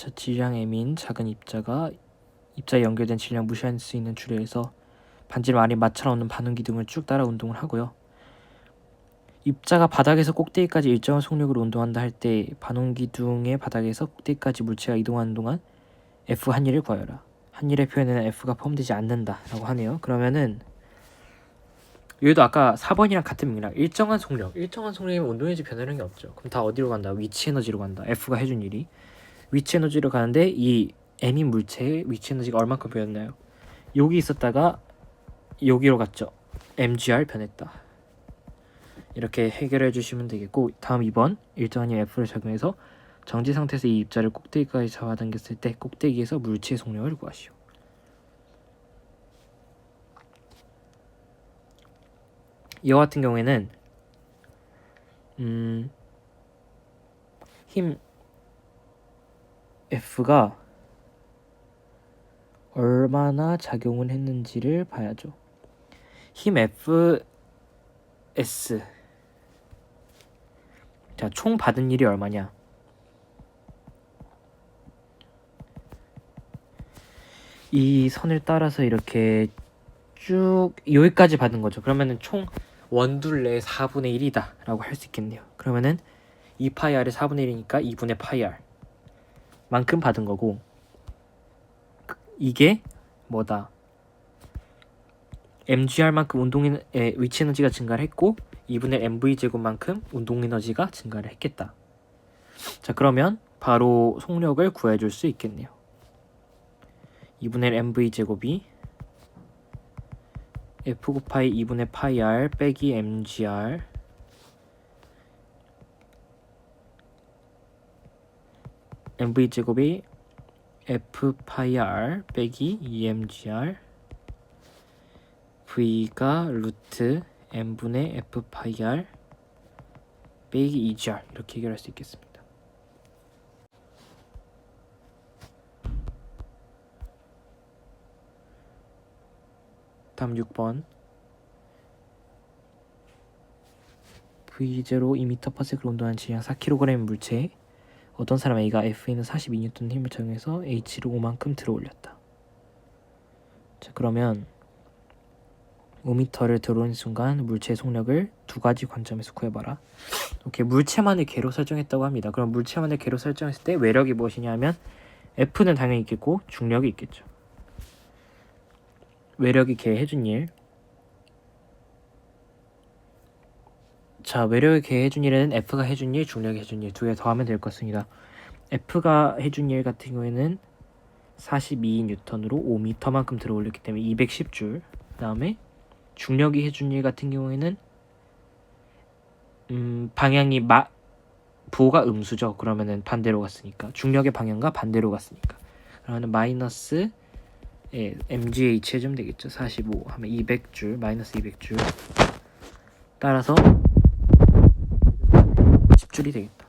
자, 질량 M인 작은 입자가 입자에 연결된 질량 무시할 수 있는 줄에서 반지름 R이 마찰 없는 반응 기둥을 쭉 따라 운동을 하고요. 입자가 바닥에서 꼭대기까지 일정한 속력으로 운동한다 할 때 반응 기둥의 바닥에서 꼭대기까지 물체가 이동하는 동안 F 한일을 구하여라. 한일의 표현에는 F가 포함되지 않는다라고 하네요. 그러면은 여기도 아까 4번이랑 같은 맥락. 일정한 속력이면 운동에너지 변화량이 없죠. 그럼 다 어디로 간다? 위치 에너지로 간다. F가 해준 일이 위치 에너지로 가는데 이 M인 물체의 위치 에너지가 얼마큼 변했나요? 여기 있었다가 여기로 갔죠. mgr 변했다. 이렇게 해결해 주시면 되겠고, 다음 2번 일정한 F를 적용해서 정지 상태에서 이 입자를 꼭대기까지 잡아당겼을 때 꼭대기에서 물체의 속력을 구하시오. 이와 같은 경우에는 힘 F가 얼마나 작용을 했는지를 봐야죠. 힘 Fs, 자, 총 받은 일이 얼마냐? 이 선을 따라서 이렇게 쭉 여기까지 받은 거죠. 그러면은 총 원둘레 4분의 1이다 라고 할 수 있겠네요. 그러면은 2파이 r의 4분의 1이니까 2분의 파이 r 만큼 받은 거고, 이게 뭐다? mgr만큼 운동의 위치 에너지가 증가를 했고 2분의 mv 제곱만큼 운동 에너지가 증가를 했겠다. 자, 그러면 바로 속력을 구해줄 수 있겠네요. 2분의 mv 제곱이 f 곱하기 2분의 파이 r 빼기 mgr mv 제곱이 f 파이 r 빼기 2mgr v가 루트 m분의 f 파이 r 빼기 2gr 이렇게 해결할 수 있겠습니다. 다음 6번 V0 2m/s를 운동하는 질량 4kg의 물체에 어떤 사람 A가 F에는 42N 힘을 적용해서 H를 5만큼 들어 올렸다. 자, 그러면 5m를 들어올린 순간 물체의 속력을 두 가지 관점에서 구해봐라. 이렇게 물체만의 개로 설정했다고 합니다. 그럼 물체만의 개로 설정했을 때 외력이 무엇이냐면 F는 당연히 있겠고 중력이 있겠죠. 외력이 개 해준 일. 자, 외력이 개 해준 일에는 F가 해준 일, 중력이 해준 일 두 개 더하면 될 것 같습니다. F가 해준 일 같은 경우에는 42N으로 5m만큼 들어 올렸기 때문에 210줄. 그 다음에 중력이 해준 일 같은 경우에는 방향이 부호가 음수죠. 그러면은 반대로 갔으니까 중력의 방향과 반대로 갔으니까 그러면은 마이너스 mgh 해주면 되겠죠. 45 하면 200줄 마이너스 200줄 따라서 10줄이 되겠다.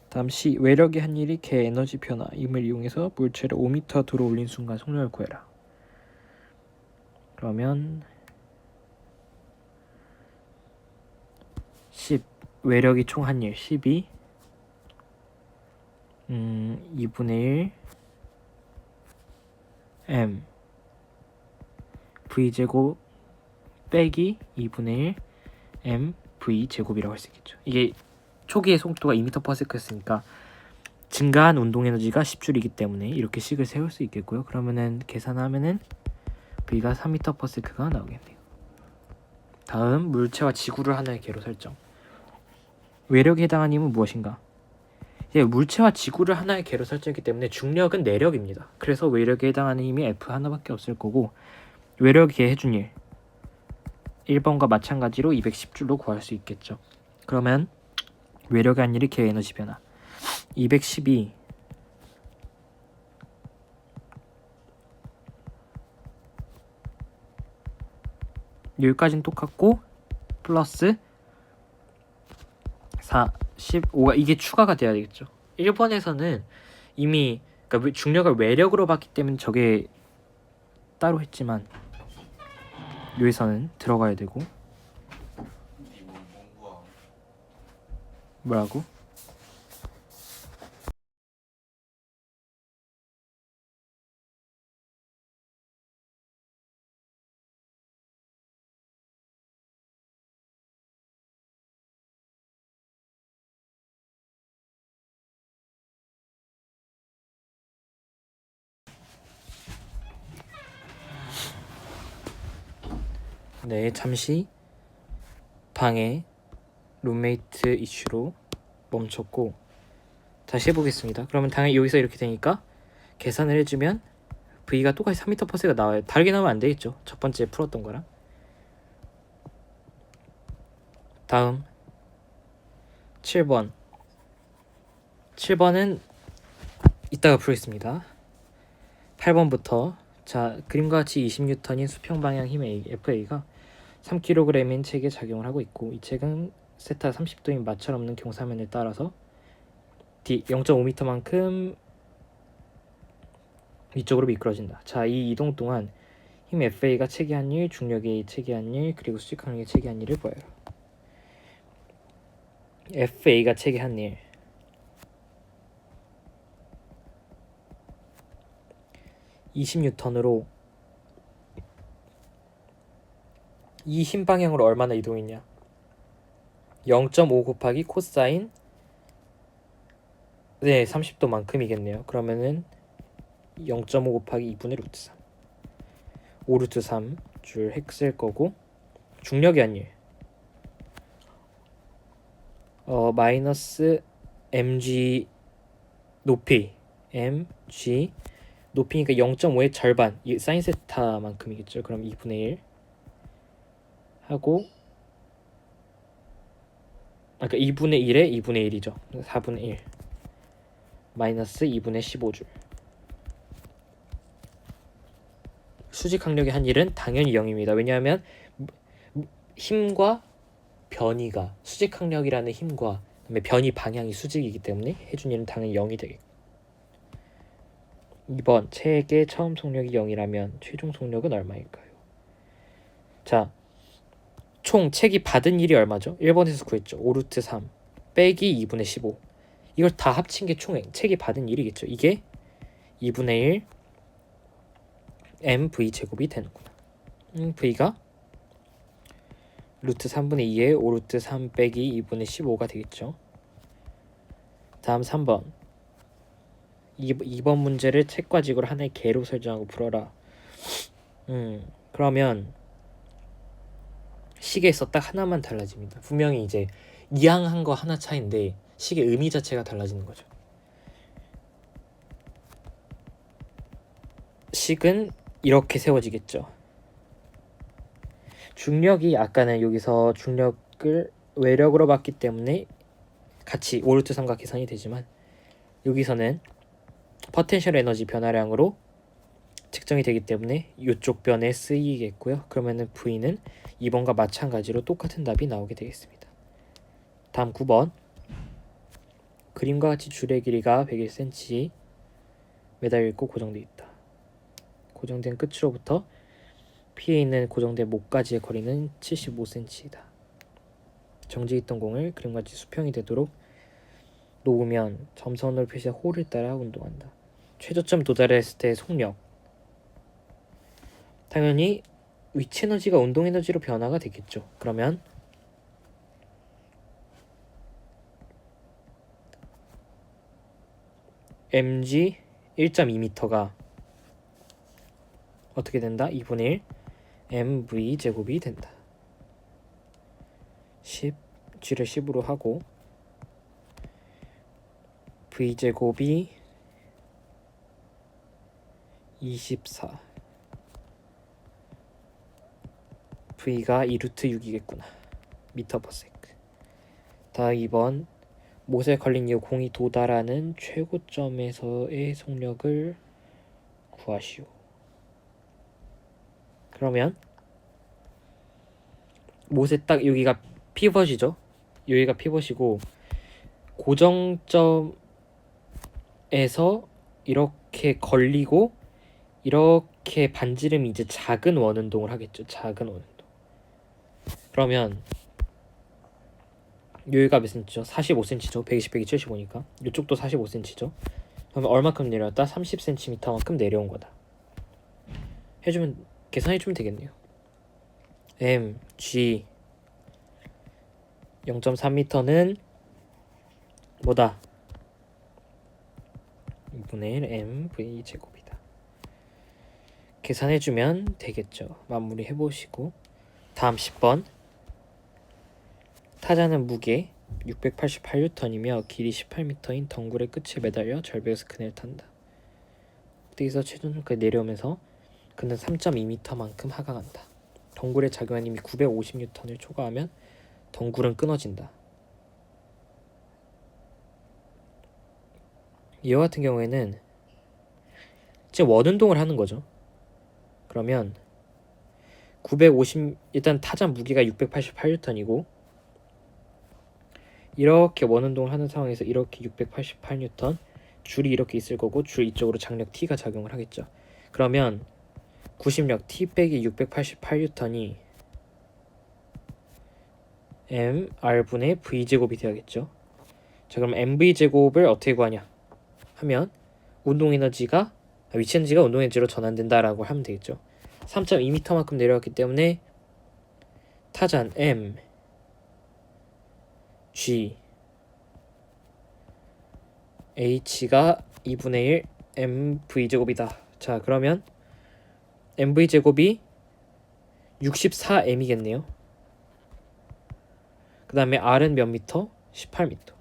다음 C 외력이 한 일이 개 에너지 변화 임을 이용해서 물체를 5m 들어 올린 순간 속력을 구해라. 그러면 10 외력이 총 한 일 12 2분의 1 m v 제곱 빼기 2분의 1 m v 제곱이라고 할 수 있겠죠. 이게 초기의 속도가 2m/s였으니까 증가한 운동 에너지가 10줄이기 때문에 이렇게 식을 세울 수 있겠고요. 그러면은 계산하면은 v가 3m/s가 나오겠네요. 다음 물체와 지구를 하나의 개로 설정. 외력에 해당하는 힘은 무엇인가? 물체와 지구를 하나의 개로 설정했기 때문에 중력은 내력입니다. 그래서 외력에 해당하는 힘이 F 하나밖에 없을 거고 외력이 해준 일 1번과 마찬가지로 210줄로 구할 수 있겠죠. 그러면 외력의 한 일이 개 에너지 변화 212 여기까지는 똑같고 플러스 45가 이게 추가가 돼야 되겠죠. 1번에서는 이미 그러니까 중력을 외력으로 봤기 때문에 저게 따로 했지만 여기서는 들어가야 되고 뭐라고? 네, 잠시 방해 룸메이트 이슈로 멈췄고 다시 해보겠습니다. 그러면 당연히 여기서 이렇게 되니까 계산을 해주면 V가 똑같이 3m/s가 나와요. 다르게 나오면 안 되겠죠. 첫 번째 풀었던 거랑. 다음 7번. 7번은 이따가 풀겠습니다. 8번부터 자, 그림과 같이 20N인 수평 방향 힘 FA가 3kg인 책에 작용을 하고 있고 이 책은 세타 30도인 마찰 없는 경사면에 따라서 D 0.5m만큼 위쪽으로 미끄러진다. 자, 이 이동 동안 힘 FA가 체기한 일, 중력이 체기한 일, 그리고 수직항력이 체기한 일을 보여요. FA가 체기한 일 20N으로 이 힘 방향으로 얼마나 이동했냐? 0.5 곱하기 코사인 30도만큼이겠네요. 그러면은 0.5 곱하기 2분의 루트 3 5 루트 3 줄 핵 쓸 거고 중력이 한 일 마이너스 mg 높이 mg 높이니까 0.5의 절반 사인 세타만큼이겠죠. 그럼 2분의 1 하고 그러니까 2분의 1에 2분의 1이죠. 4분의 1 마이너스 2분의 15줄. 수직 항력의 한 일은 당연히 0입니다. 왜냐하면 힘과 변이가 수직 항력이라는 힘과 그다음에 변이 방향이 수직이기 때문에 해준 일은 당연히 0이 되겠고 2번 책의 처음 속력이 0이라면 최종 속력은 얼마일까요? 자, 총 책이 받은 일이 얼마죠? 1번에서 구했죠. 5 루트 3 빼기 2분의 15 이걸 다 합친 게 총 책이 받은 일이겠죠. 이게 2분의 1 mv 제곱이 되는구나. v가 루트 3분의 2에 5 루트 3 빼기 2분의 15가 되겠죠. 다음 3번 2번 문제를 책과 지구를 하나의 개로 설정하고 풀어라. 그러면 시계에서 딱 하나만 달라집니다. 분명히 이제 이항한 거 하나 차인데 시계 의미 자체가 달라지는 거죠. 식은 이렇게 세워지겠죠. 중력이 아까는 여기서 중력을 외력으로 봤기 때문에 같이 5 루트 3과 계산이 되지만 여기서는 포텐셜 에너지 변화량으로 측정이 되기 때문에 이쪽 변에 쓰이겠고요. 그러면은 V는 2번과 마찬가지로 똑같은 답이 나오게 되겠습니다. 다음 9번 그림과 같이 줄의 길이가 101cm 매달려 있고 고정되어 있다. 고정된 끝으로부터 P에 있는 고정된 목까지의 거리는 75cm이다. 정지해 있던 공을 그림과 같이 수평이 되도록 놓으면 점선으로 표시한 홀을 따라 운동한다. 최저점 도달했을 때의 속력 당연히 위치 에너지가 운동 에너지로 변화가 되겠죠. 그러면 mg 1.2m가 어떻게 된다? 2분의 1 mv 제곱이 된다. 10 g를 10으로 하고 v 제곱이 24 v가 2루트 6이겠구나. 미터 퍼 세크. 다음 2번 못에 걸린 이후 공이 도달하는 최고점에서의 속력을 구하시오. 그러면 못에 딱 여기가 피벗이죠. 여기가 피벗이고 고정점에서 이렇게 걸리고 이렇게 반지름이 이제 작은 원운동을 하겠죠. 작은 원운동. 그러면 여기가 몇 cm죠? 45cm죠. 120, 175니까 이쪽도 45cm죠. 그러면 얼마큼 내려왔다? 30cm만큼 내려온 거다. 해주면 계산해주면 되겠네요. m, g 0.3m는 뭐다? 2분의 1 m v 제곱이다. 계산해주면 되겠죠. 마무리 해보시고 다음 10번. 타자는 무게 688N이며 길이 18m인 덩굴의 끝에 매달려 절벽에서 그네를 탄다. 꼭대기에서 최전선까지 내려오면서 그는 3.2m만큼 하강한다. 덩굴의 작용한 힘이 950N을 초과하면 덩굴은 끊어진다. 이와 같은 경우에는 지금 원운동을 하는 거죠. 그러면 950 일단 타자 무게가 688N이고 이렇게 원운동을 하는 상황에서 이렇게 688N 줄이 이렇게 있을 거고 줄 이쪽으로 장력 T가 작용을 하겠죠. 그러면 구심력 T 빼기 688N이 mR분의 V제곱이 되어야겠죠. 자, 그럼 mV제곱을 어떻게 구하냐 하면 운동에너지가 위치에너지가 운동에너지로 전환된다라고 하면 되겠죠. 3.2m만큼 내려왔기 때문에 타잔 m g h가 2분의 1 mv제곱이다. 자, 그러면 mv제곱이 64m이겠네요. 그 다음에 r은 몇 미터? 18m.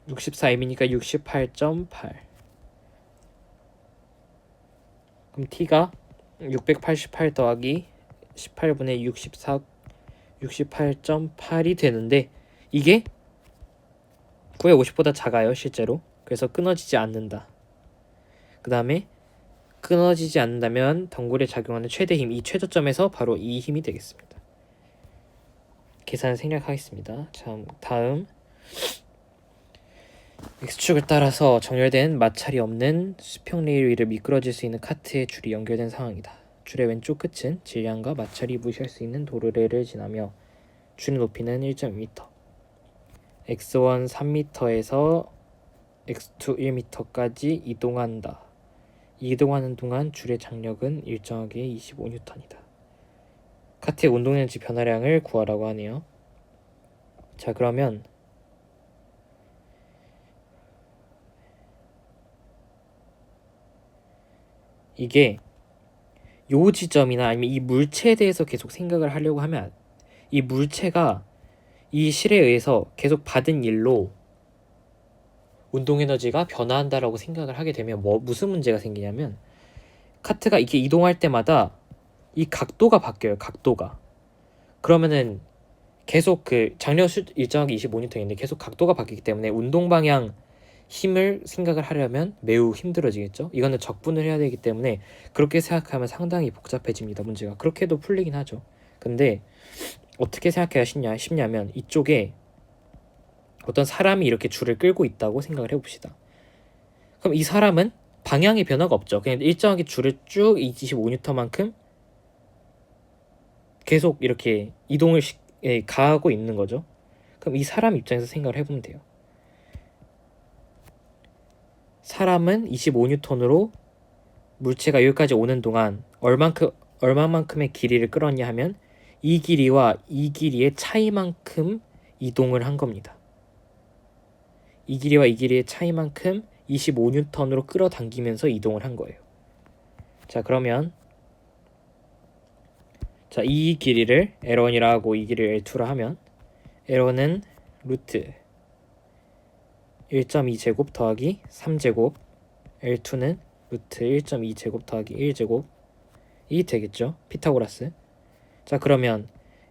(64m이니까) 68.8. 그럼 t가 688 더하기 18분의 64 68.8이 되는데 이게 950보다 작아요 실제로. 그래서 끊어지지 않는다. 그 다음에 끊어지지 않는다면 덩굴에 작용하는 최대 힘, 이 최저점에서 바로 이 힘이 되겠습니다. 계산을 생략하겠습니다. 자, 다음 X축을 따라서 정렬된 마찰이 없는 수평 레일 위를 미끄러질 수 있는 카트의 줄이 연결된 상황이다. 줄의 왼쪽 끝은 질량과 마찰이 무시할 수 있는 도로레를 지나며 줄의 높이는 1.2m, X1 3m에서 X2 1m까지 이동한다. 이동하는 동안 줄의 장력은 일정하게 25N이다. 카트의 운동에너지 변화량을 구하라고 하네요. 자, 그러면 이게 요 지점이나 아니면 이 물체에 대해서 계속 생각을 하려고 하면 이 물체가 이 실에 의해서 계속 받은 일로 운동에너지가 변화한다라고 생각을 하게 되면 무슨 문제가 생기냐면 카트가 이렇게 이동할 때마다 이 각도가 바뀌어요. 각도가. 그러면은 계속 그 장력 일정하게 25N인데 계속 각도가 바뀌기 때문에 운동 방향 힘을 생각을 하려면 매우 힘들어지겠죠. 이거는 적분을 해야 되기 때문에 그렇게 생각하면 상당히 복잡해집니다. 문제가. 그렇게도 풀리긴 하죠. 근데 어떻게 생각해야 쉽냐면 이쪽에 어떤 사람이 이렇게 줄을 끌고 있다고 생각을 해봅시다. 그럼 이 사람은 방향의 변화가 없죠. 그냥 일정하게 줄을 쭉 25N만큼 계속 이렇게 이동을 가하고 있는 거죠. 그럼 이 사람 입장에서 생각을 해보면 돼요. 사람은 25N으로 물체가 여기까지 오는 동안 얼마만큼의 길이를 끌었냐 하면 이 길이와 이 길이의 차이만큼 이동을 한 겁니다. 이 길이와 이 길이의 차이만큼 25N으로 끌어당기면서 이동을 한 거예요. 자, 그러면 자, 이 길이를 L1이라 하고 이 길이를 L2라 하면 L1은 루트 1.2제곱 더하기 3제곱, L2는 루트 1.2제곱 더하기 1제곱이 되겠죠. 피타고라스. 자, 그러면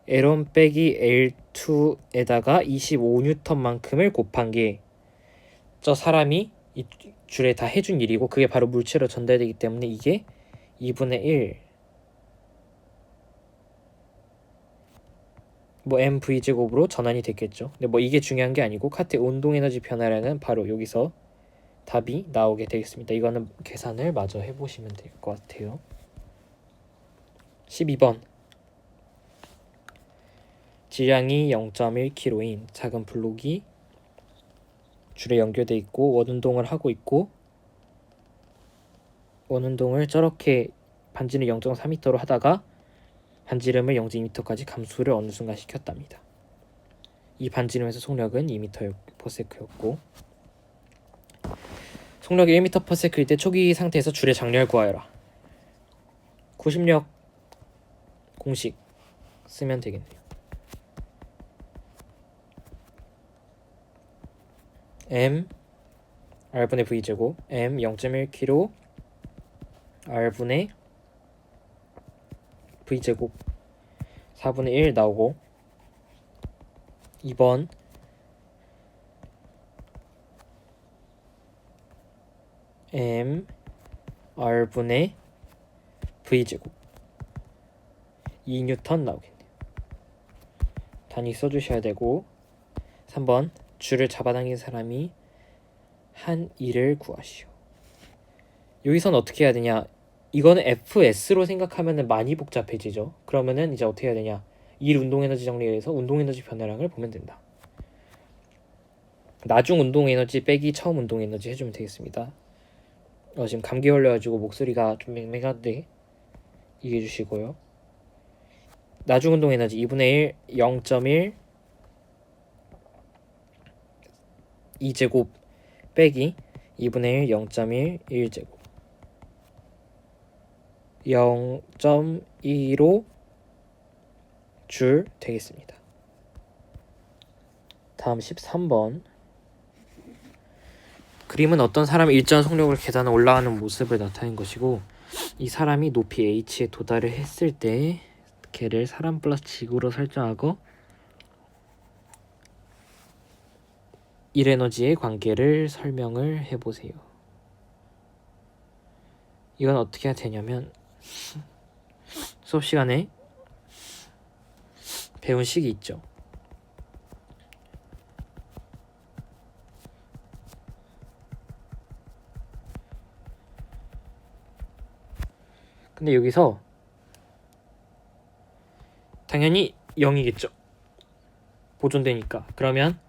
L1 빼기 L2에다가 25N만큼을 곱한 게 저 사람이 이 줄에 다 해준 일이고 그게 바로 물체로 전달되기 때문에 이게 2분의 1 mv제곱으로 전환이 됐겠죠. 근데 이게 중요한 게 아니고 카트의 운동에너지 변화량은 바로 여기서 답이 나오게 되겠습니다. 이거는 계산을 마저 해보시면 될 것 같아요. 12번 질량이 0.1kg인 작은 블록이 줄에 연결돼 있고 원운동을 하고 있고 원운동을 저렇게 반지름 0.4m로 하다가 반지름을 0.2m까지 감소를 어느 순간 시켰답니다. 이 반지름에서 속력은 2m/s였고 속력이 1m/s일 때 초기 상태에서 줄의 장력을 구하여라. 구심력 공식 쓰면 되겠네요. m r분의 v제곱 m 0.1kg r분의 v제곱 4분의 1 나오고 2번 m r분의 v제곱 2N 나오겠네요. 단위 써주셔야 되고 3번 줄을 잡아당긴 사람이 한 일을 구하시오. 여기서는 어떻게 해야 되냐, 이거는 FS로 생각하면 많이 복잡해지죠. 그러면은 이제 어떻게 해야 되냐, 일 운동에너지 정리에서 운동에너지 변화량을 보면 된다. 나중 운동에너지 빼기 처음 운동에너지 해주면 되겠습니다. 지금 감기 걸려가지고 목소리가 좀 맹맹한데 이해해주시고요. 나중 운동에너지 2분의 1 0.1 2제곱 빼기 2분의 1 0.1 1제곱 0.25 줄 되겠습니다. 다음 13번 그림은 어떤 사람이 일정한 속력으로 계단을 올라가는 모습을 나타낸 것이고 이 사람이 높이 h에 도달을 했을 때 걔를 사람 플러스 지구로 설정하고 일 에너지의 관계를 설명을 해보세요. 이건 어떻게 해야 되냐면 수업 시간에 배운 식이 있죠. 근데 여기서 당연히 0이겠죠. 보존되니까. 그러면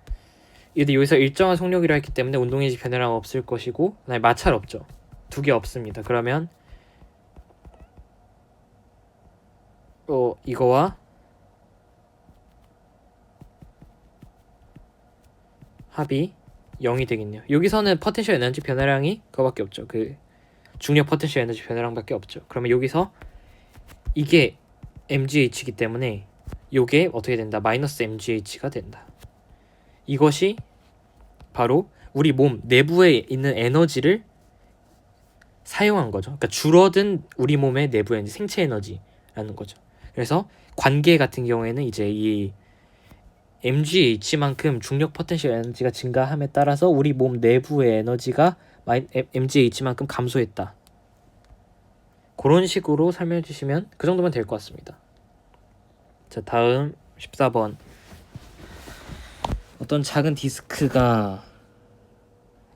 여기서 일정한 속력이라 했기 때문에 운동에너지 변화량 없을 것이고 그다음에 마찰 없죠. 두 개 없습니다. 그러면 이거와 합이 0이 되겠네요. 여기서는 포텐셜 에너지 변화량이 그거밖에 없죠. 그 중력 포텐셜 에너지 변화량밖에 없죠. 그러면 여기서 이게 mgh이기 때문에 요게 어떻게 된다? 마이너스 mgh가 된다. 이것이 바로 우리 몸 내부에 있는 에너지를 사용한 거죠. 그러니까 줄어든 우리 몸의 내부의 에너지, 생체 에너지라는 거죠. 그래서 관계 같은 경우에는 이제 이 mgh만큼 중력 포텐셜 에너지가 증가함에 따라서 우리 몸 내부의 에너지가 mgh만큼 감소했다. 그런 식으로 설명해 주시면 그 정도면 될 것 같습니다. 자, 다음 14번 어떤 작은 디스크가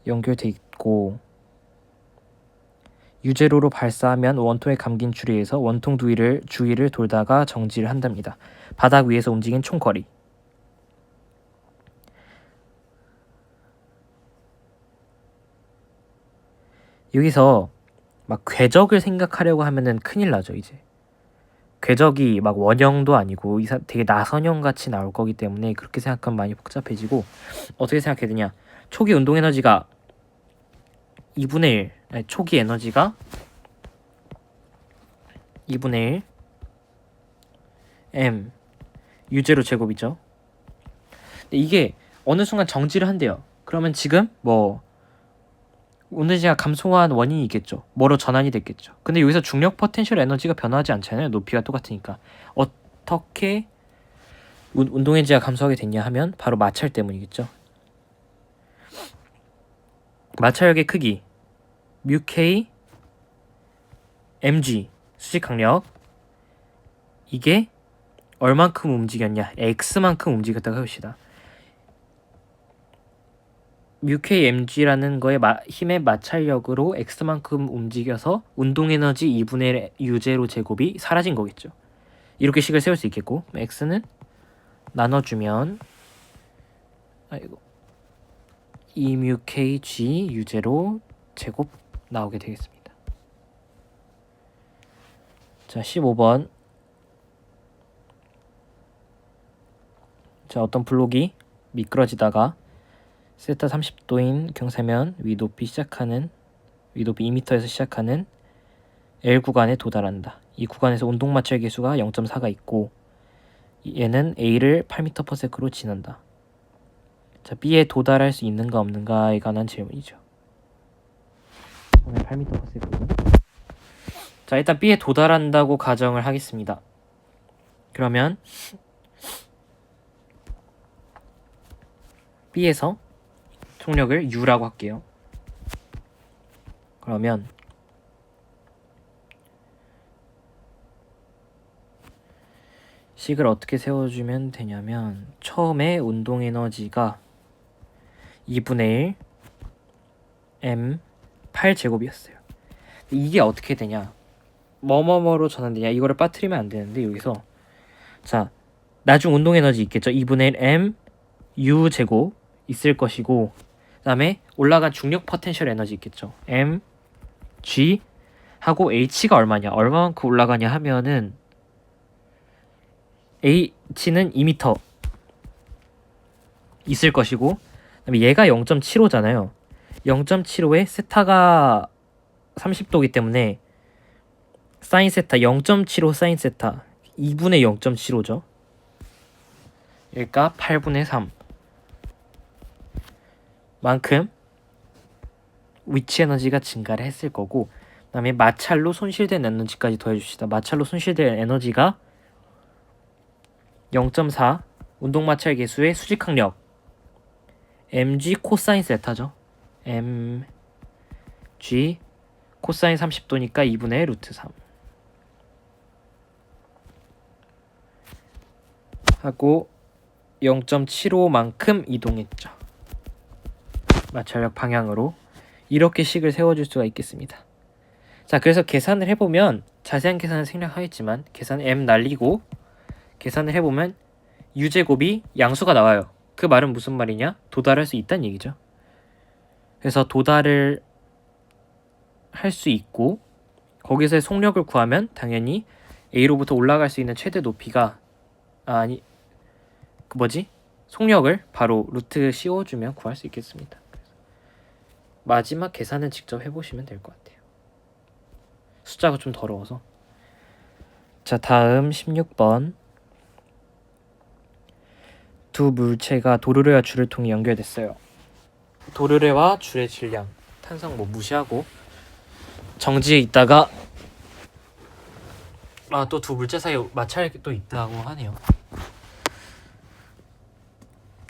연결돼 있고 유제로로 발사하면 원통에 감긴 줄에서 원통 주위를 돌다가 정지를 한답니다. 바닥 위에서 움직인 총거리 여기서 막 궤적을 생각하려고 하면은 큰일 나죠. 이제 궤적이 막 원형도 아니고 되게 나선형 같이 나올 거기 때문에 그렇게 생각하면 많이 복잡해지고 어떻게 생각해야 되냐, 초기 운동 에너지가 2분의 1 아니, 초기 에너지가 2분의 1 m 유제로 제곱이죠. 근데 이게 어느 순간 정지를 한대요. 그러면 지금 뭐 에너지가 감소한 원인이 있겠죠. 뭐로 전환이 됐겠죠. 근데 여기서 중력 포텐셜 에너지가 변화하지 않잖아요. 높이가 똑같으니까. 어떻게 운동 에너지가 감소하게 됐냐 하면 바로 마찰 때문이겠죠. 마찰력의 크기 μk mg 수직 강력 이게 얼만큼 움직였냐, x만큼 움직였다고 해봅시다. μkmg라는 거의 힘의 마찰력으로 x만큼 움직여서 운동에너지 2분의 1 유제로 제곱이 사라진 거겠죠. 이렇게 식을 세울 수 있겠고 x는 나눠주면 2μkg 유제로 제곱 나오게 되겠습니다. 자, 15번 자, 어떤 블록이 미끄러지다가 세타 30도인 경사면 위높이 2m에서 시작하는 L 구간에 도달한다. 이 구간에서 운동 마찰 계수가 0.4가 있고 얘는 A를 8m/s로 지난다. 자, B에 도달할 수 있는가 없는가에 관한 질문이죠. 오늘 8m/s거든. 자, 일단 B에 도달한다고 가정을 하겠습니다. 그러면 B에서 속력을 U라고 할게요. 그러면 식을 어떻게 세워주면 되냐면 처음에 운동 에너지가 2분의 1 m 8제곱이었어요. 이게 어떻게 되냐? 뭐뭐뭐로 전환되냐? 이거를 빠뜨리면 안 되는데 여기서 자, 나중 운동 에너지 있겠죠? 2분의 1 m u 제곱 있을 것이고 그다음에 올라간 중력 포텐셜 에너지 있겠죠? m g 하고 h가 얼마냐? 얼마만큼 올라가냐 하면은 h는 2m 있을 것이고 그다음에 얘가 0.75잖아요. 0.75에 세타가 30도이기 때문에 사인 세타 0.75 사인 세타 2분의 0.75죠. 그러니까 8분의 3 만큼 위치 에너지가 증가를 했을 거고 그 다음에 마찰로 손실된 에너지까지 더해줍시다. 마찰로 손실된 에너지가 0.4 운동 마찰 계수의 수직 항력 mg 코사인 세타죠. mg 코사인 30도니까 2분의 루트 3 하고 0.75만큼 이동했죠. 마찰력 방향으로 이렇게 식을 세워줄 수가 있겠습니다. 자, 그래서 계산을 해보면 자세한 계산은 생략하겠지만 계산 m 날리고 계산을 해보면 u제곱이 양수가 나와요. 그 말은 무슨 말이냐? 도달할 수 있다는 얘기죠. 그래서 도달을 할 수 있고 거기서의 속력을 구하면 당연히 A로부터 올라갈 수 있는 최대 높이가 속력을 바로 루트 씌워주면 구할 수 있겠습니다. 마지막 계산은 직접 해보시면 될 것 같아요. 숫자가 좀 더러워서. 자, 다음 16번. 두 물체가 도르래와 줄을 통해 연결됐어요. 도르래와 줄의 질량, 탄성 무시하고 정지에 있다가 또 두 물체 사이에 마찰이 또 있다고 하네요.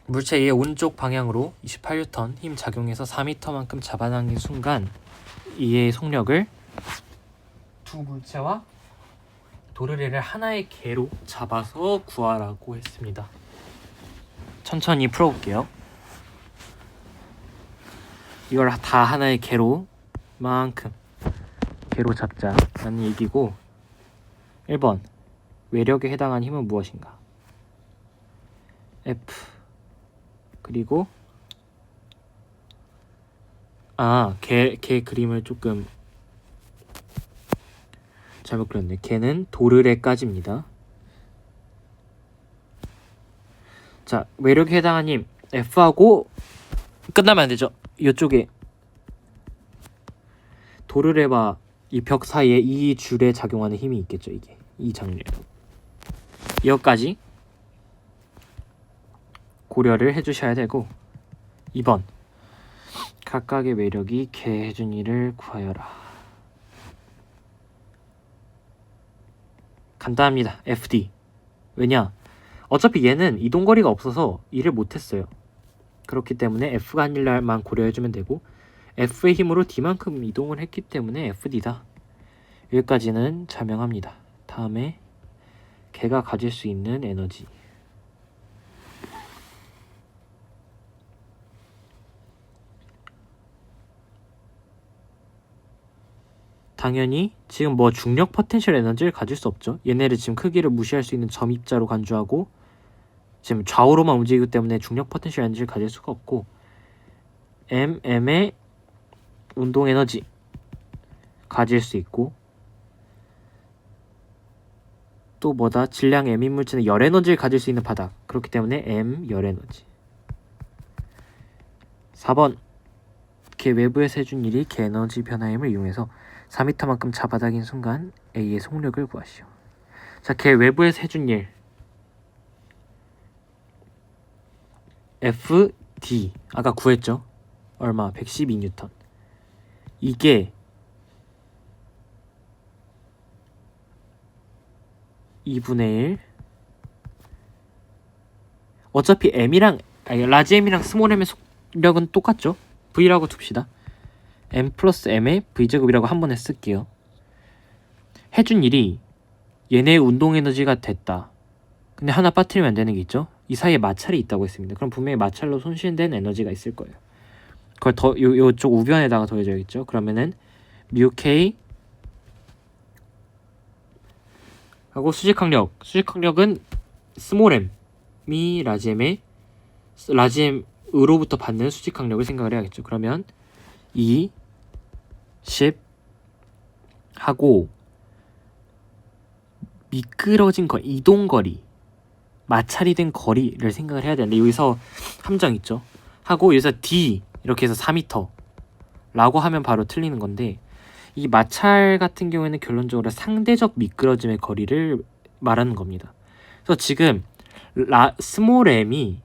물체 A의 오른쪽 방향으로 28N 힘 작용해서 4m만큼 잡아당긴 순간 이의 속력을 두 물체와 도르래를 하나의 개로 잡아서 구하라고 했습니다. 천천히 풀어볼게요. 이걸 다 하나의 개로만큼 개로 잡자라는 얘기고 1번 외력에 해당하는 힘은 무엇인가? F 그리고 개 그림을 조금 잘못 그렸네. 개는 도르래까지입니다. 자, 외력에 해당하는 힘 F하고 끝나면 안 되죠. 이쪽에 도르래와 이 벽 사이에 이 줄에 작용하는 힘이 있겠죠. 이게 이 장렬 이것까지 고려를 해주셔야 되고 2번 각각의 외력이 개 해준 일을 구하여라. 간단합니다. FD. 왜냐? 어차피 얘는 이동거리가 없어서 일을 못했어요. 그렇기 때문에 F가 한 일만 고려해주면 되고 F의 힘으로 D만큼 이동을 했기 때문에 FD다. 여기까지는 자명합니다. 다음에 개가 가질 수 있는 에너지. 당연히 지금 중력 포텐셜 에너지를 가질 수 없죠. 얘네를 지금 크기를 무시할 수 있는 점 입자로 간주하고 지금 좌우로만 움직이기 때문에 중력 포텐셜 에너지를 가질 수가 없고 M의 운동 에너지 가질 수 있고 또 질량 M인 물체는 열 에너지를 가질 수 있는 바닥. 그렇기 때문에 M 열 에너지. 4번 개 외부에서 해준 일이 개 에너지 변화힘을 이용해서 4m만큼 잡아당긴 순간 A의 속력을 구하시오. 자, 걔 외부에서 해준 일 FD 아까 구했죠? 얼마? 112N. 이게 2분의 1 어차피 라지 M이랑 스몰 M의 속력은 똑같죠? V라고 둡시다. M 플러스 M의 V제곱이라고 한 번에 쓸게요. 해준 일이 얘네의 운동 에너지가 됐다. 근데 하나 빠뜨리면 안 되는 게 있죠? 이 사이에 마찰이 있다고 했습니다. 그럼 분명히 마찰로 손실된 에너지가 있을 거예요. 그걸 요쪽 우변에다가 더해줘야겠죠? 그러면은 뮤 K 하고 수직항력은 스몰 M이 라지 M으로부터 받는 수직항력을 생각을 해야겠죠. 그러면 10 하고 미끄러진 거리, 이동거리, 마찰이 된 거리를 생각을 해야 되는데 여기서 함정 있죠. 하고 여기서 D 이렇게 해서 4m 라고 하면 바로 틀리는 건데 이 마찰 같은 경우에는 결론적으로 상대적 미끄러짐의 거리를 말하는 겁니다. 그래서 지금 스몰 m이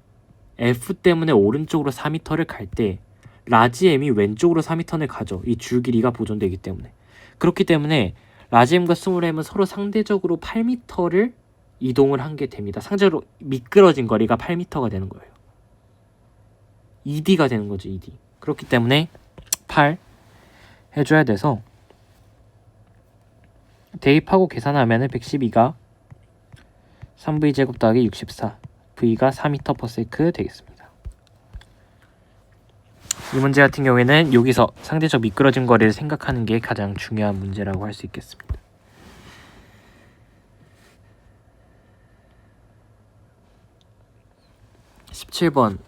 F 때문에 오른쪽으로 4m를 갈 때 라지 M이 왼쪽으로 4m를 가죠. 이 줄 길이가 보존되기 때문에. 그렇기 때문에 라지 M과 스몰 M은 서로 상대적으로 8m를 이동을 한 게 됩니다. 상대적으로 미끄러진 거리가 8m가 되는 거예요. ED가 되는 거죠. ED. 그렇기 때문에 8 해줘야 돼서 대입하고 계산하면 112가 3V제곱 더하기 64 V가 4m/s 되겠습니다. 이 문제 같은 경우에는 여기서 상대적 미끄러진 거리를 생각하는 게 가장 중요한 문제라고 할 수 있겠습니다. 17번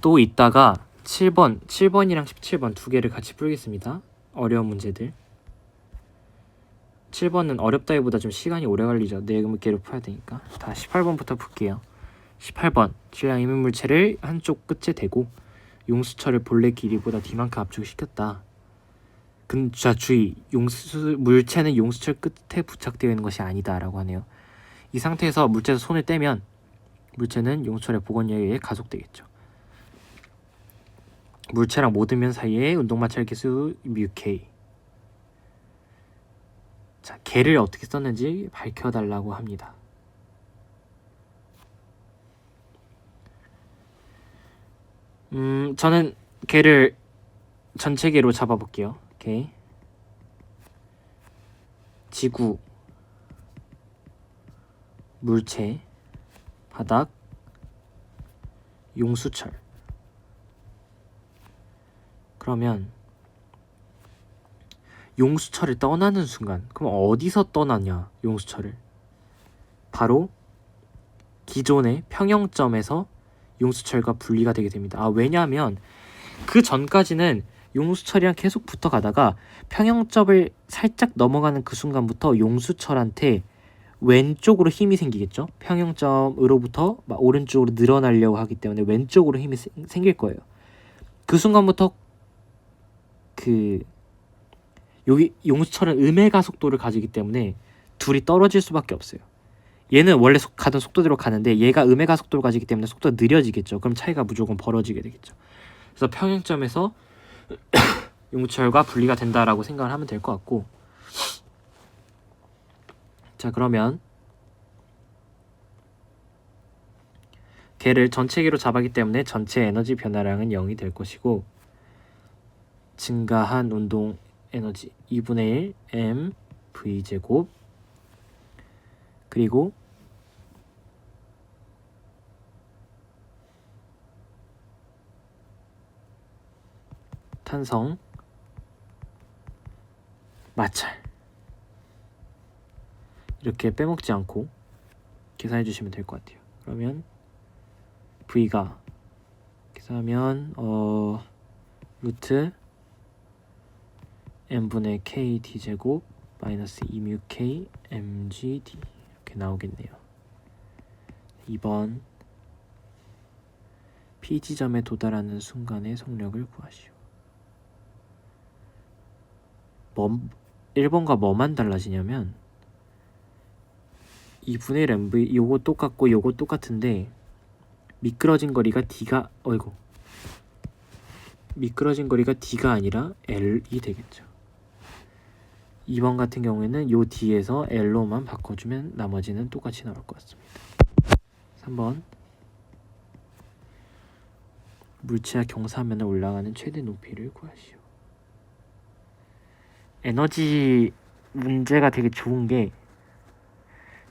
또 있다가 7번이랑 17번 두 개를 같이 풀겠습니다. 어려운 문제들. 7번은 어렵다기보다 좀 시간이 오래 걸리죠. 4개로 풀어야 되니까. 다 18번부터 풀게요. 18번 질량 이민물체를 한쪽 끝에 대고 용수철을 본래 길이보다 D만큼 압축시켰다. 자 주의, 물체는 용수철 끝에 부착되어 있는 것이 아니다 라고 하네요. 이 상태에서 물체에서 손을 떼면 물체는 용수철의 복원력에 의해 가속되겠죠. 물체랑 모든 면 사이의 운동마찰 계수 뮤K. 자, 걔를 어떻게 썼는지 밝혀달라고 합니다. 저는 걔를 전체 개로 잡아볼게요. 오케이. 지구, 물체, 바닥, 용수철. 그러면 용수철을 떠나는 순간, 그럼 어디서 떠나냐? 용수철을 바로 기존의 평형점에서 용수철과 분리가 되게 됩니다. 왜냐하면 그 전까지는 용수철이랑 계속 붙어가다가 평형점을 살짝 넘어가는 그 순간부터 용수철한테 왼쪽으로 힘이 생기겠죠. 평형점으로부터 오른쪽으로 늘어나려고 하기 때문에 왼쪽으로 힘이 생길 거예요. 그 순간부터 여기 용수철은 음의 가속도를 가지기 때문에 둘이 떨어질 수밖에 없어요. 얘는 원래 가던 속도대로 가는데 얘가 음의 가속도를 가지기 때문에 속도가 느려지겠죠. 그럼 차이가 무조건 벌어지게 되겠죠. 그래서 평형점에서 용수철과 분리가 된다라고 생각을 하면 될 것 같고, 자 그러면 걔를 전체 개로 잡았기 때문에 전체 에너지 변화량은 0이 될 것이고 증가한 운동 에너지 2분의 1 m v제곱 그리고 탄성 마찰 이렇게 빼먹지 않고 계산해 주시면 될 것 같아요. 그러면 v가 계산하면 루트 m분의 k d제곱 마이너스 2뮤 k mg d 이렇게 나오겠네요. 2번 P지점에 도달하는 순간의 속력을 구하시오. 1번과 뭐만 달라지냐면 2분의 1 mv 요거 똑같고 요거 똑같은데 미끄러진 거리가 D가 아니라 L이 되겠죠. 2번 같은 경우에는 요 D에서 L로만 바꿔주면 나머지는 똑같이 나올 것 같습니다. 3번 물체와 경사면을 올라가는 최대 높이를 구하시오. 에너지 문제가 되게 좋은 게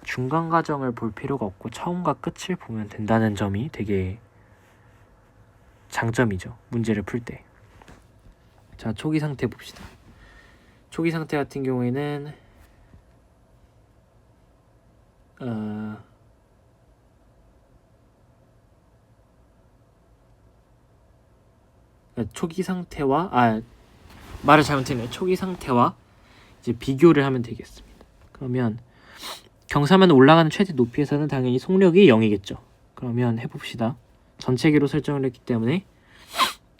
중간 과정을 볼 필요가 없고 처음과 끝을 보면 된다는 점이 되게 장점이죠. 문제를 풀 때. 자, 초기 상태 봅시다. 초기 상태 같은 경우에는 초기 상태와 말을 잘못했네요. 초기 상태와 이제 비교를 하면 되겠습니다. 그러면 경사면 올라가는 최대 높이에서는 당연히 속력이 0이겠죠. 그러면 해봅시다. 전체기로 설정을 했기 때문에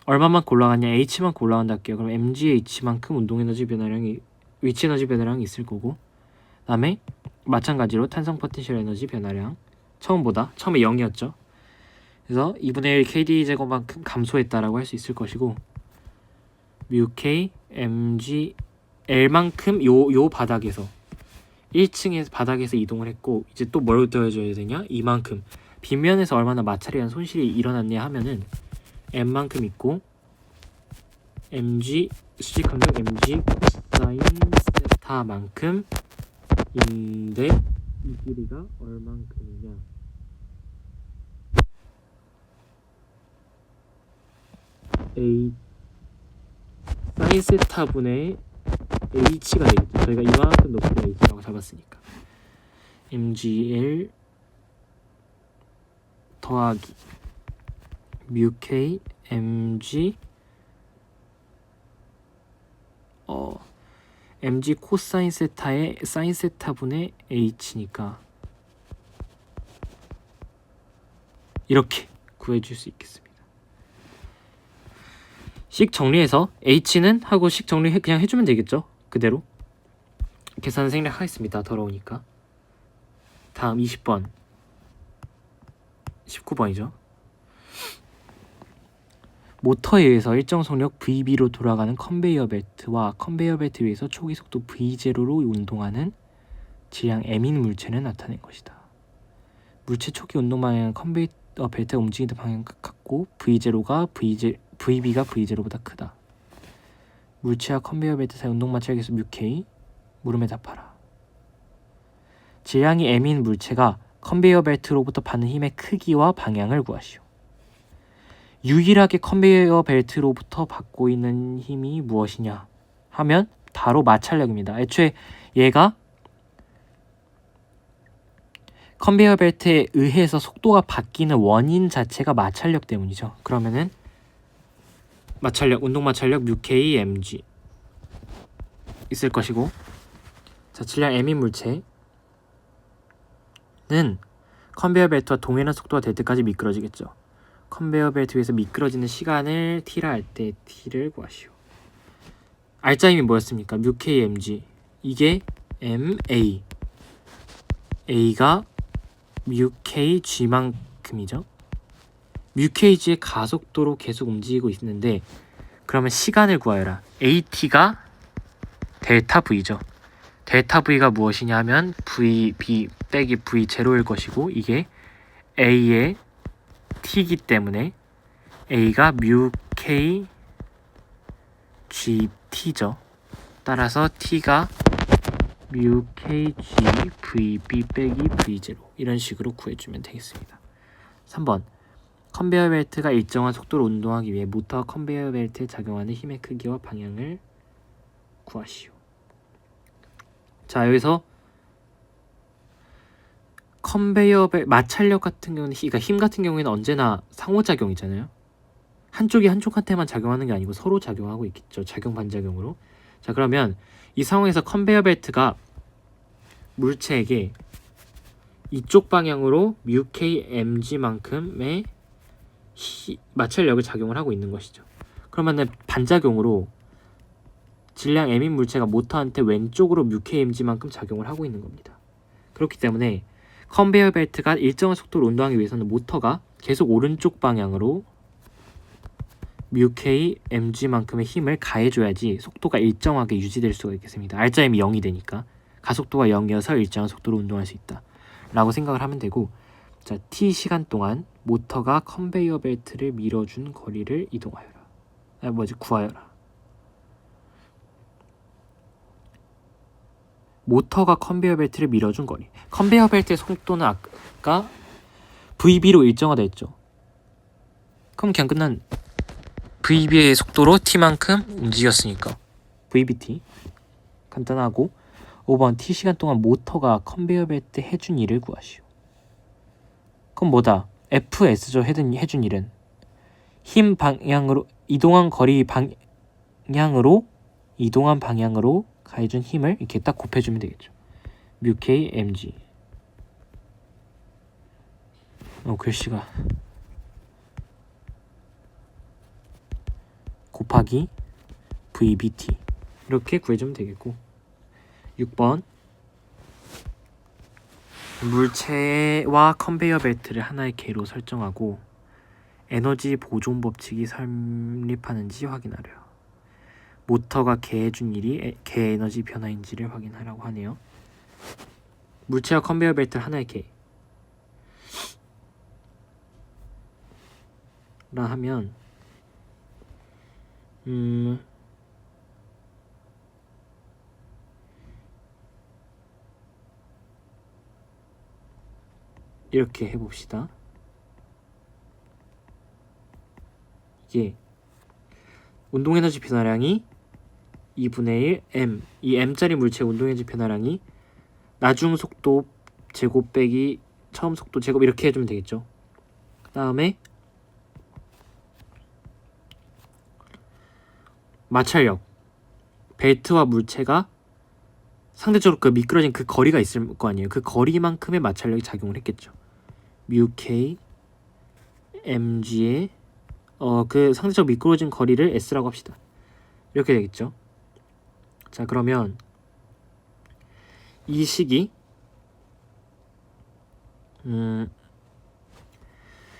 얼마만큼 올라갔냐? h만큼 올라간다 할게요. 그럼 mgh만큼 운동에너지 변화량이 위치에너지 변화량이 있을 거고, 그 다음에 마찬가지로 탄성 포텐셜 에너지 변화량 처음에 0이었죠. 그래서 2분의 1 kd 제곱만큼 감소했다라고 할 수 있을 것이고, μk mg l만큼 요 바닥에서 1층에서 바닥에서 이동을 했고, 이제 또 뭘 더해줘야 되냐? 이만큼 빗면에서 얼마나 마찰이란 손실이 일어났냐 하면은 m만큼 있고 mg 수직 강력 mg 코사인 세타만큼 인데 이 길이가 얼만큼이냐? a 사인 세타분의 h가 되겠죠. 저희가 이만큼 높이가 h라고 잡았으니까 mgl 더하기 μk mg mg 코사인 세타의 사인 세타분의 h니까 이렇게 구해줄 수 있겠습니다. 식 정리해서 h는 하고 식 정리 그냥 해주면 되겠죠. 그대로 계산 생략하겠습니다. 더러우니까. 다음 20번 19번이죠. 모터에 의해서 일정 속력 VB로 돌아가는 컨베이어 벨트와 컨베이어 벨트 위에서 초기 속도 V0로 운동하는 질량 M인 물체는 나타낸 것이다. 물체 초기 운동 방향은 컨베이어 벨트가 움직이는 방향과 같고 VB가 V0보다 크다. 물체와 컨베이어 벨트 사이 운동 마찰계수 μk, 물음에 답하라. 질량이 M인 물체가 컨베이어 벨트로부터 받는 힘의 크기와 방향을 구하시오. 유일하게 컨베이어 벨트로부터 받고 있는 힘이 무엇이냐 하면 바로 마찰력입니다. 애초에 얘가 컨베이어 벨트에 의해서 속도가 바뀌는 원인 자체가 마찰력 때문이죠. 그러면은 마찰력, 운동 마찰력 μk mg 있을 것이고, 자, 질량 m인 물체는 컨베이어 벨트와 동일한 속도가 될 때까지 미끄러지겠죠. 컨베이어 벨트 위에서 미끄러지는 시간을 t라 할 때 t를 구하시오. 알짜임이 뭐였습니까? μk mg. 이게 ma. a가 μk g만큼이죠. μkg의 가속도로 계속 움직이고 있는데, 그러면 시간을 구하여라. at가 델타 v죠. 델타 v가 무엇이냐 하면 vb 빼기 v0일 것이고, 이게 a의 t이기 때문에 a가 μk gt죠. 따라서 t가 μk g vb 빼기 v0 이런 식으로 구해주면 되겠습니다. 3번 컨베이어 벨트가 일정한 속도로 운동하기 위해 모터와 컨베이어 벨트에 작용하는 힘의 크기와 방향을 구하시오. 자, 여기서 컨베이어 벨트 마찰력 같은 경우는 그러니까 힘 같은 경우에는 언제나 상호작용이잖아요. 한쪽이 한쪽한테만 작용하는 게 아니고 서로 작용하고 있겠죠. 작용 반작용으로. 자, 그러면 이 상황에서 컨베이어 벨트가 물체에게 이쪽 방향으로 μk mg만큼의 마찰력을 작용을 하고 있는 것이죠. 그러면은 반작용으로 질량 m인 물체가 모터한테 왼쪽으로 μkmg만큼 작용을 하고 있는 겁니다. 그렇기 때문에 컨베이어 벨트가 일정한 속도로 운동하기 위해서는 모터가 계속 오른쪽 방향으로 μkmg만큼의 힘을 가해줘야지 속도가 일정하게 유지될 수가 있겠습니다. 알짜임이 0이 되니까 가속도가 0이어서 일정한 속도로 운동할 수 있다 라고 생각을 하면 되고, 자, t 시간 동안 모터가 컨베이어 벨트를 밀어준 거리를 이동하여라. 구하여라. 모터가 컨베이어 벨트를 밀어준 거리. 컨베이어 벨트의 속도는 아까 VB로 일정화되어 있죠. 그럼 그냥 끝난 VB의 속도로 T만큼 움직였으니까 VBT. 간단하고 5번 T시간 동안 모터가 컨베이어 벨트 해준 일을 구하시오. 그럼 뭐다? FS죠. 해준 일은 힘 방향으로 이동한 방향으로 가해준 힘을 이렇게 딱 곱해주면 되겠죠. μkmg. 글씨가 곱하기 VBT 이렇게 구해주면 되겠고, 6번 물체와 컨베이어 벨트를 하나의 개로 설정하고 에너지 보존 법칙이 성립하는지 확인하래요. 모터가 개해준 일이 개 에너지 변화인지를 확인하라고 하네요. 물체와 컨베이어 벨트 하나의 개 라 하면 이렇게 해봅시다. 이게 운동에너지 변화량이 2분의 1 m, 이 m짜리 물체의 운동에너지 변화량이 나중 속도 제곱 빼기 처음 속도 제곱 이렇게 해주면 되겠죠. 그 다음에 마찰력, 벨트와 물체가 상대적으로 그 미끄러진 그 거리가 있을 거 아니에요. 그 거리만큼의 마찰력이 작용을 했겠죠. μk mg의 그 상대적 미끄러진 거리를 s라고 합시다. 이렇게 되겠죠. 자, 그러면 이 식이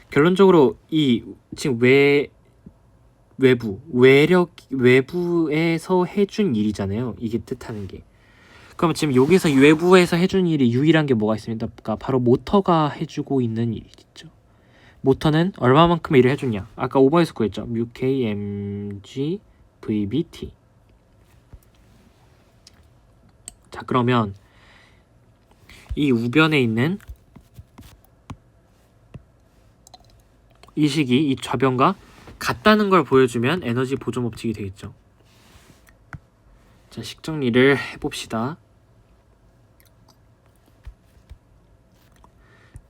결론적으로 이 지금 외부에서 해준 일이잖아요. 이게 뜻하는 게. 그럼 지금 여기서 외부에서 해준 일이 유일한 게 뭐가 있습니까? 바로 모터가 해주고 있는 일이죠. 모터는 얼마만큼 일을 해줬냐? 아까 5번에서 구했죠. μkmg vbt. 자, 그러면 이 우변에 있는 이 식이 이 좌변과 같다는 걸 보여주면 에너지 보존 법칙이 되겠죠. 자, 식 정리를 해봅시다.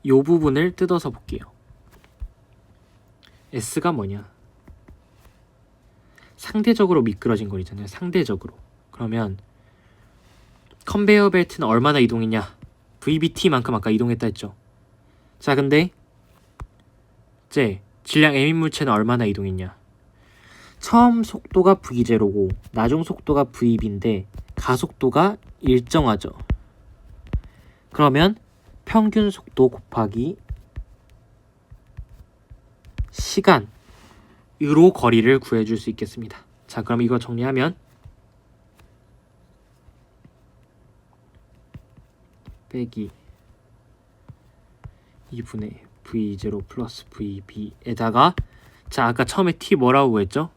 이 부분을 뜯어서 볼게요. S가 뭐냐? 상대적으로 미끄러진 거리잖아요. 상대적으로. 그러면 컨베이어 벨트는 얼마나 이동했냐? VBT만큼 아까 이동했다 했죠. 자, 근데 이제 질량 m인 물체는 얼마나 이동했냐? 처음 속도가 v0고 나중 속도가 vb인데 가속도가 일정하죠. 그러면 평균 속도 곱하기 시간으로 거리를 구해줄 수 있겠습니다. 자, 그럼 이거 정리하면 빼기 2분의 v0 플러스 vb에다가, 자, 아까 처음에 t 뭐라고 했죠?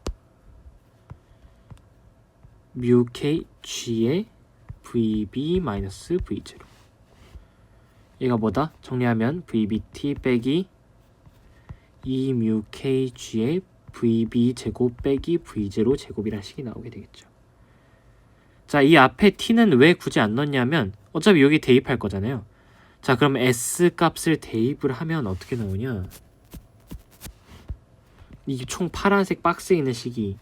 μkg의 vb 마이너스 v0. 얘가 뭐다? 정리하면 vbt 빼기 2μkg의 vb 제곱 빼기 v0 제곱이라는 식이 나오게 되겠죠. 자, 이 앞에 t는 왜 굳이 안 넣냐면 어차피 여기 대입할 거잖아요. 자, 그럼 s 값을 대입을 하면 어떻게 나오냐? 이 총 파란색 박스에 있는 식이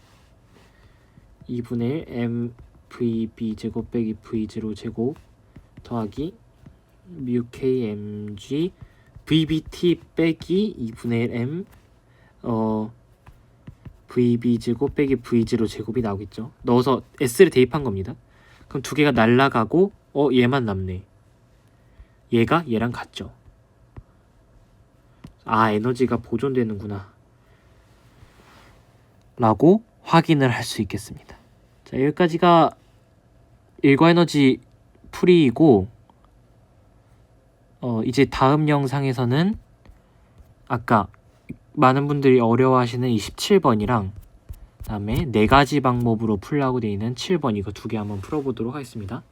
2분의 1 m vb 제곱 빼기 v0 제곱 더하기 μkmg vbt 빼기 2분의 1 m VB제곱 빼기 V제로 제곱이 나오겠죠. 넣어서 S를 대입한 겁니다. 그럼 두 개가 날라가고 얘만 남네. 얘가 얘랑 같죠. 에너지가 보존되는구나 라고 확인을 할 수 있겠습니다. 자, 여기까지가 일과에너지 풀이이고 이제 다음 영상에서는 아까 많은 분들이 어려워하시는 이 17번이랑 그다음에 4가지 방법으로 풀라고 되어 있는 7번 이거 두 개 한번 풀어보도록 하겠습니다.